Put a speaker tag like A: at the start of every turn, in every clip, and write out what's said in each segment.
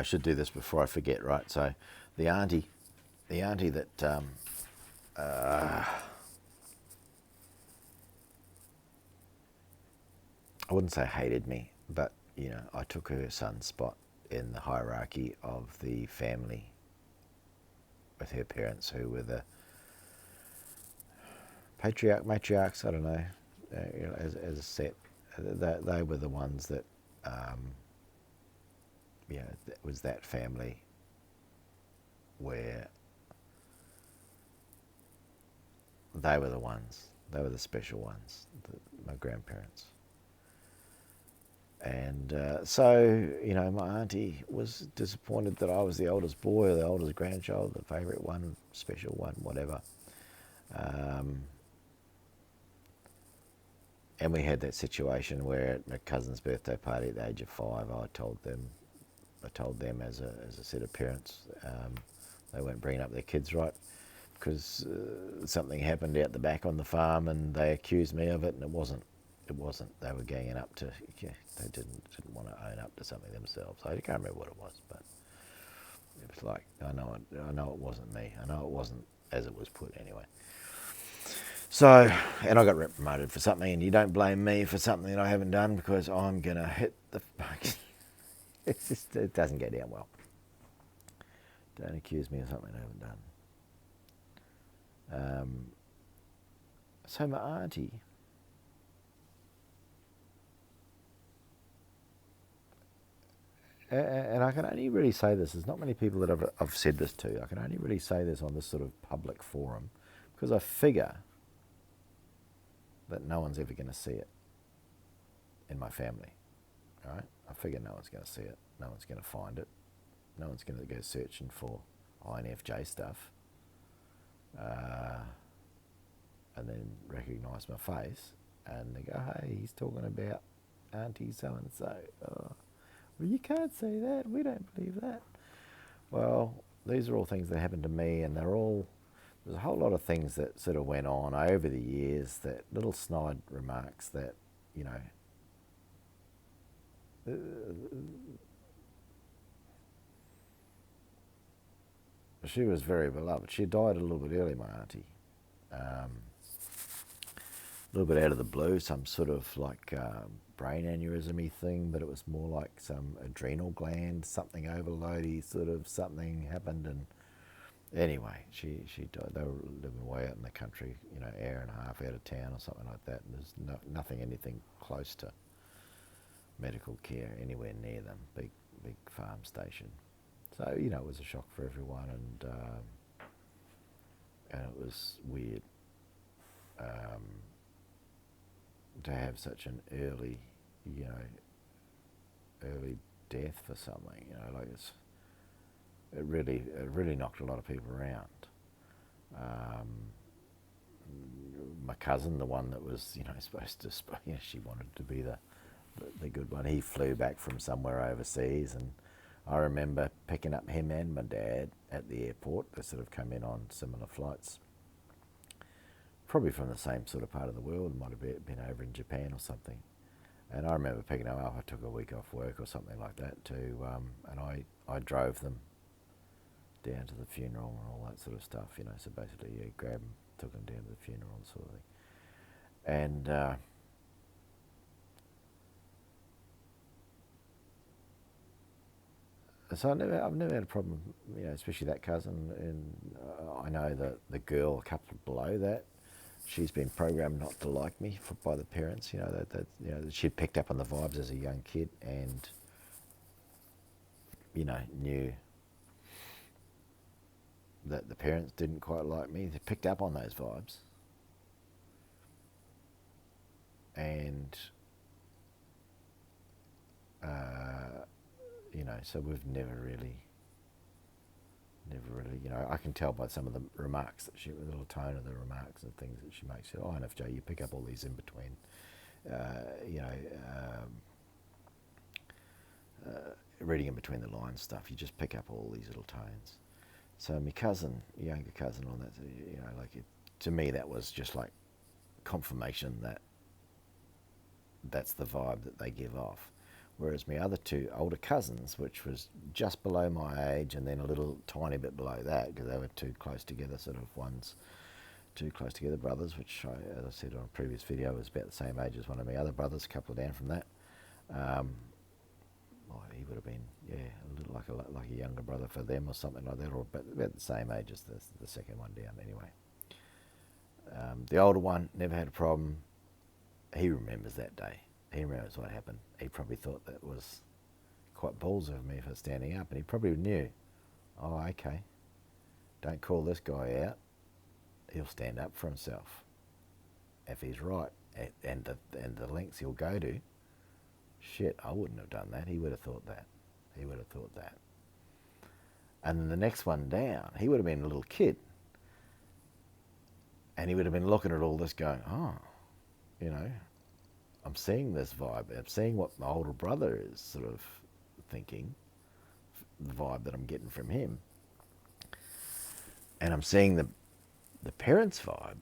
A: I should do this before I forget, right? So the auntie that I wouldn't say hated me, but I took her son's spot in the hierarchy of the family with her parents, who were the matriarchs. I don't know, as a set, they were the ones that, it was that family where they were the special ones, my grandparents. And so, my auntie was disappointed that I was the oldest boy or the oldest grandchild, the favourite one, special one, whatever. And we had that situation where at my cousin's birthday party at the age of 5, I told them as a set of parents, they weren't bringing up their kids right, because something happened out the back on the farm, and they accused me of it, and it wasn't. They were ganging up to. Yeah, they didn't want to own up to something themselves. I can't remember what it was, but it was like, I know it wasn't me. I know it wasn't as it was put anyway. So, and I got promoted for something, and you don't blame me for something that I haven't done, because I'm gonna hit the. It doesn't go down well. Don't accuse me of something I haven't done. So my auntie. And I can only really say this, there's not many people that I've said this to. I can only really say this on this sort of public forum, because I figure that no one's ever going to see it in my family. All right? I figure no one's going to see it. No one's going to find it. No one's going to go searching for INFJ stuff and then recognise my face, and they go, hey, he's talking about Auntie so-and-so. Oh. Well, you can't say that. We don't believe that. Well, these are all things that happened to me, and there's a whole lot of things that sort of went on over the years, that little snide remarks that, she was very beloved. She died a little bit early, my auntie. A little bit out of the blue, some sort of like brain aneurysm-y thing, but it was more like some adrenal gland, something overloady, sort of something happened, and anyway, she died. They were living way out in the country, hour and a half out of town or something like that, and there's anything close to medical care anywhere near them, big farm station. So, it was a shock for everyone, and it was weird to have such an early death for something. Like it really knocked a lot of people around. My cousin, the one that was supposed to, she wanted to be the good one. He flew back from somewhere overseas, and I remember picking up him and my dad at the airport. They sort of come in on similar flights, probably from the same sort of part of the world. It might have been over in Japan or something. And I remember picking them up. I took a week off work or something like that and I drove them down to the funeral and all that sort of stuff. So basically, grabbed them, took them down to the funeral and sort of thing. And so I've never had a problem, especially that cousin. And I know that the girl a couple below that, she's been programmed not to like me by the parents. That she'd picked up on the vibes as a young kid, and knew that the parents didn't quite like me. They picked up on those vibes, and so we've never really, I can tell by some of the remarks that the little tone of the remarks and things that she makes. Oh, INFJ, you pick up all these in between, reading in between the lines stuff. You just pick up all these little tones. So my cousin, younger cousin, all that, to me that was just like confirmation that that's the vibe that they give off. Whereas my other two older cousins, which was just below my age and then a little tiny bit below that, because they were too close together, sort of ones, two close together brothers, which, as I said on a previous video, was about the same age as one of my other brothers, a couple down from that. Well, he would have been, yeah, a little like a younger brother for them or something like that, or about the same age as the second one down anyway. The older one never had a problem. He remembers that day. He remembers what happened. He probably thought that was quite balls of me for standing up, and he probably knew, oh, okay, don't call this guy out. He'll stand up for himself. If he's right, and the lengths he'll go to, shit, I wouldn't have done that. He would have thought that. He would have thought that. And then the next one down, he would have been a little kid, and he would have been looking at all this going, oh, you know, I'm seeing this vibe. I'm seeing what my older brother is sort of thinking, the vibe that I'm getting from him. And I'm seeing the parents' vibe.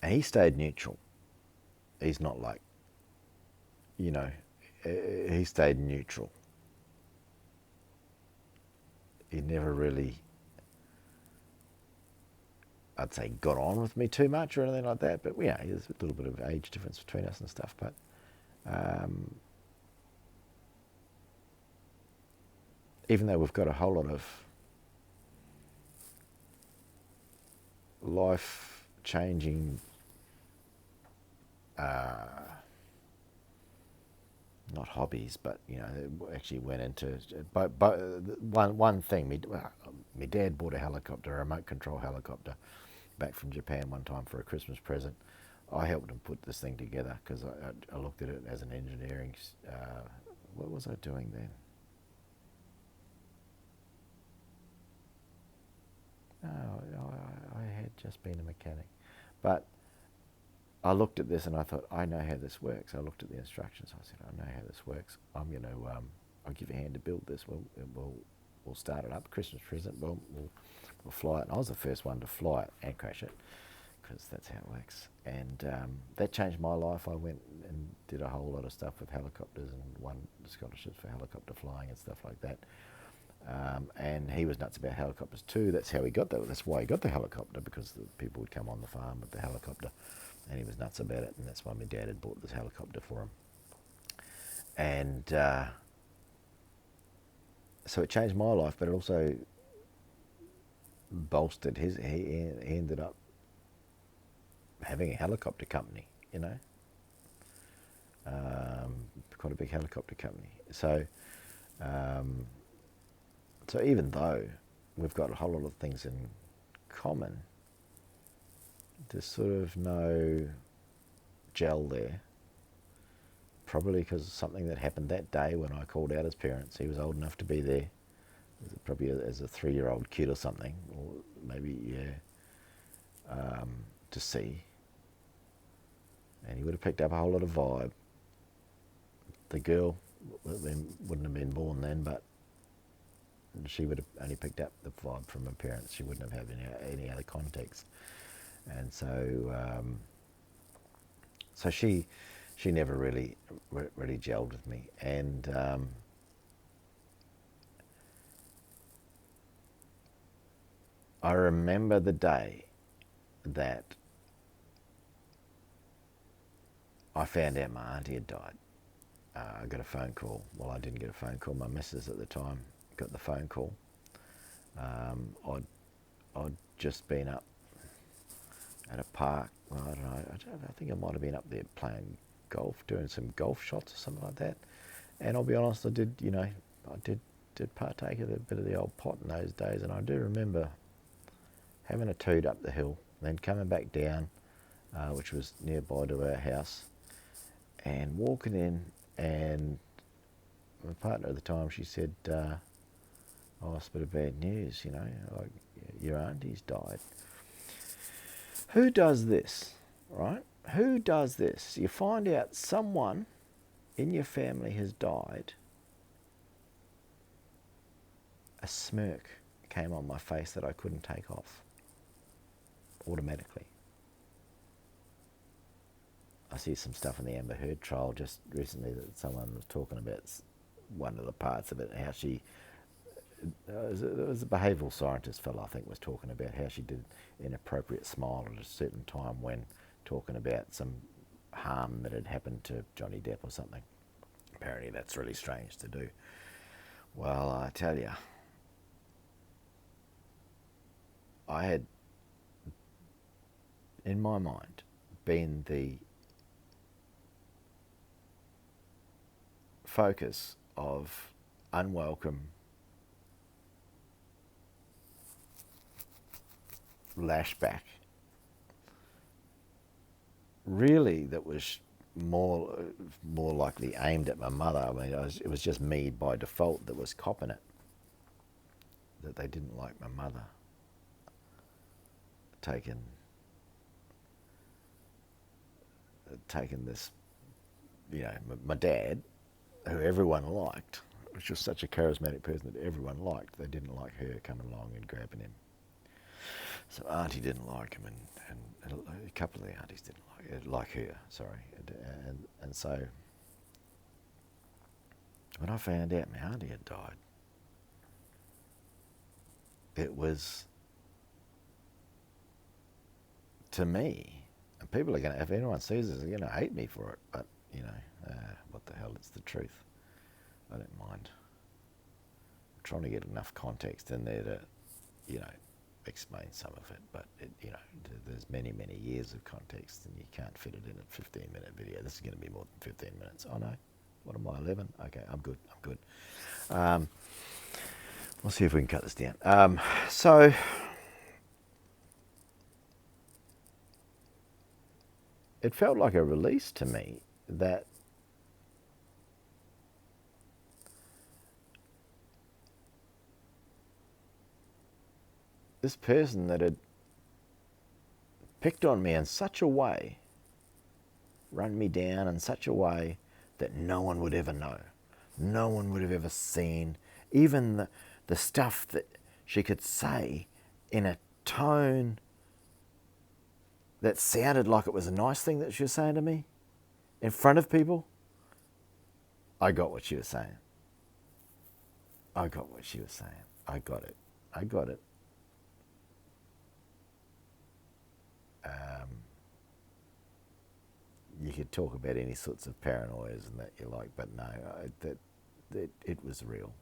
A: And he stayed neutral. He's not like, you know, he stayed neutral. He never really, I'd say, got on with me too much or anything like that. But yeah, there's a little bit of age difference between us and stuff. But even though we've got a whole lot of life-changing, not hobbies, but you know, actually went into. But one thing, my dad bought a helicopter, a remote control helicopter, back from Japan one time for a Christmas present. I helped him put this thing together because I looked at it as an engineering. What was I doing then? No, I had just been a mechanic, but I looked at this and I thought, I know how this works. I looked at the instructions. I said, I know how this works. I'm going to, I'll give you a hand to build this. We'll start it up. Christmas present. We'll fly it. And I was the first one to fly it and crash it, because that's how it works. And that changed my life. I went and did a whole lot of stuff with helicopters and won scholarships for helicopter flying and stuff like that. And he was nuts about helicopters too. That's how he got that. That's why he got the helicopter, because the people would come on the farm with the helicopter, and he was nuts about it. And that's why my dad had bought this helicopter for him. And so it changed my life, but it also bolstered his. He ended up having a helicopter company, you know, quite a big helicopter company. So. So even though we've got a whole lot of things in common, there's sort of no gel there. Probably because of something that happened that day when I called out his parents. He was old enough to be there, probably as a 3-year-old kid or something, or maybe, yeah, to see. And he would have picked up a whole lot of vibe. The girl wouldn't have been born then, but she would have only picked up the vibe from her parents. She wouldn't have had any other context. And so so she never really gelled with me. And I remember the day that I found out my auntie had died. I got a phone call. Well, I didn't get a phone call. My missus at the time got the phone call. I'd just been up at a park. Well, I don't know. I think I might have been up there playing golf, doing some golf shots or something like that. And I'll be honest, I did partake of a bit of the old pot in those days. And I do remember having a toot up the hill, then coming back down, which was nearby to our house, and walking in. And my partner at the time, she said, oh, it's a bit of bad news, you know, like your auntie's died. Who does this, right? Who does this? You find out someone in your family has died. A smirk came on my face that I couldn't take off automatically. I see some stuff in the Amber Heard trial just recently that someone was talking about one of the parts of it, how she, it was a behavioural scientist fellow, I think, was talking about how she did inappropriate smile at a certain time when talking about some harm that had happened to Johnny Depp or something. Apparently that's really strange to do. Well, I tell you, I had, in my mind, been the focus of unwelcome lashback, really, that was more likely aimed at my mother. I mean, it was just me by default that was copping it, that they didn't like my mother taking this, you know, my dad, who everyone liked, which was such a charismatic person that everyone liked, they didn't like her coming along and grabbing him. So Auntie didn't like him, and a couple of the aunties didn't like her, sorry. And so when I found out my auntie had died, it was, to me, and people are going to, if anyone sees this, they're going to hate me for it, but, you know, what the hell, it's the truth. I don't mind. I'm trying to get enough context in there to, you know, explain some of it, but you know, there's many years of context, and you can't fit it in a 15-minute video. This is going to be more than 15 minutes. Oh no, what am I, 11? Okay, I'm good. We'll see if we can cut this down. So it felt like a release to me that this person that had picked on me in such a way, run me down in such a way that no one would ever know. No one would have ever seen. Even the stuff that she could say in a tone that sounded like it was a nice thing that she was saying to me in front of people, I got what she was saying. I got what she was saying. I got it. You could talk about any sorts of paranoias and that you like, but no, it was real.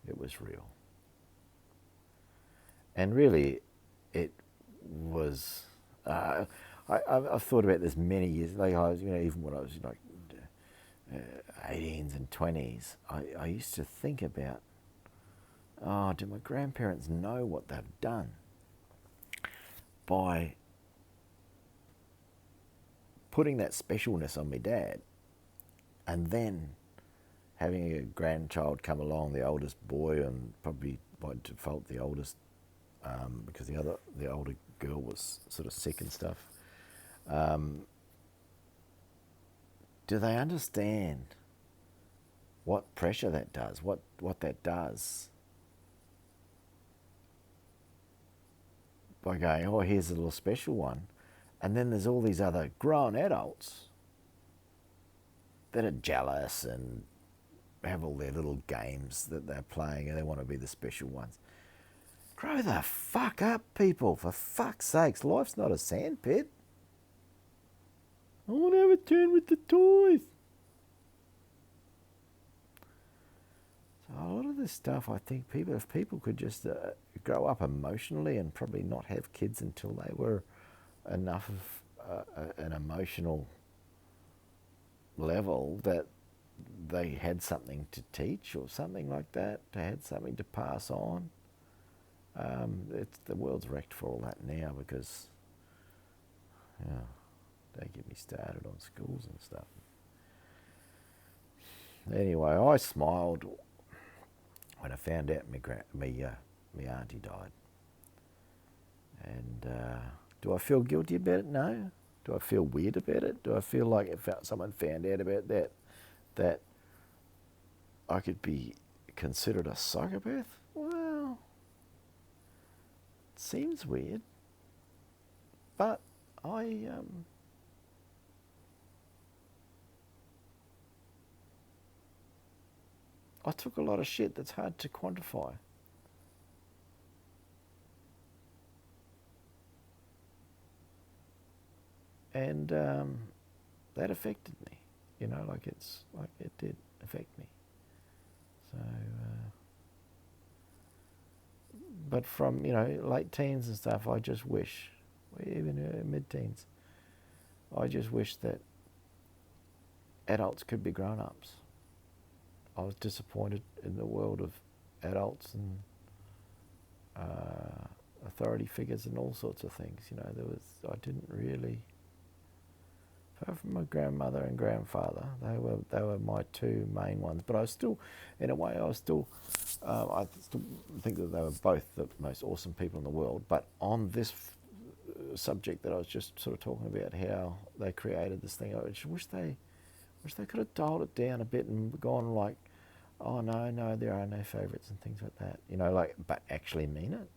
A: It was real. And really, it was, I've thought about this many years, like I was, you know, even when I was like 18s and 20s, I used to think about, oh, do my grandparents know what they've done by putting that specialness on my dad, and then having a grandchild come along, the oldest boy, and probably by default the oldest, because the older girl was sort of sick and stuff. Do they understand what pressure that does, what that does by going, oh, here's a little special one, and then there's all these other grown adults that are jealous and have all their little games that they're playing and they want to be the special ones. Grow the fuck up, people, for fuck's sakes. Life's not a sandpit. I want to have a turn with the toys. So a lot of this stuff, I think if people could just grow up emotionally and probably not have kids until they were enough of an emotional level that they had something to teach or something like that, they had something to pass on. The world's wrecked for all that now because, yeah, don't get me started on schools and stuff. Anyway, I smiled when I found out my auntie died. And do I feel guilty about it? No. Do I feel weird about it? Do I feel like if someone found out about that I could be considered a psychopath? Well, it seems weird. But I I took a lot of shit that's hard to quantify. And that affected me. Like it did affect me. So, but from late teens and stuff, I just wish, even mid-teens, I just wish that adults could be grown-ups. I was disappointed in the world of adults and authority figures and all sorts of things. I didn't really. Apart from my grandmother and grandfather, they were my two main ones. But I was still, in a way, I still think that they were both the most awesome people in the world. But on this subject that I was just sort of talking about, how they created this thing, I just wish they could have dialed it down a bit and gone like, oh no, there are no favourites and things like that. But actually mean it.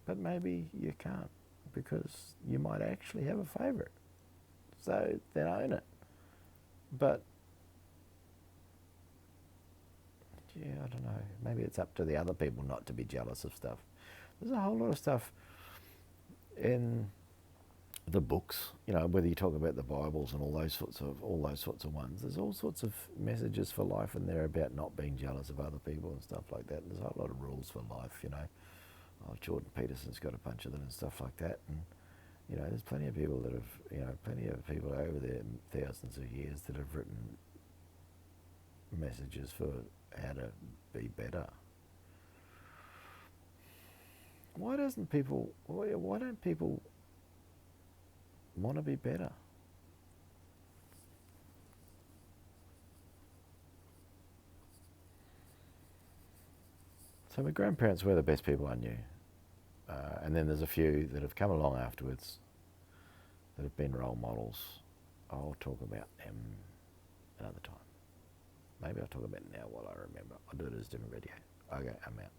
A: But maybe you can't, because you might actually have a favourite. So then own it. But yeah, I don't know. Maybe it's up to the other people not to be jealous of stuff. There's a whole lot of stuff in the books, whether you talk about the Bibles and all those sorts of ones. There's all sorts of messages for life in there about not being jealous of other people and stuff like that. There's a whole lot of rules for life, Jordan Peterson's got a bunch of them and stuff like that. And there's plenty of people that have, plenty of people over the thousands of years that have written messages for how to be better. Why don't people want to be better? So my grandparents were the best people I knew. And then there's a few that have come along afterwards that have been role models. I'll talk about them another time. Maybe I'll talk about it now while I remember. I'll do it as a different video. Okay, I'm out.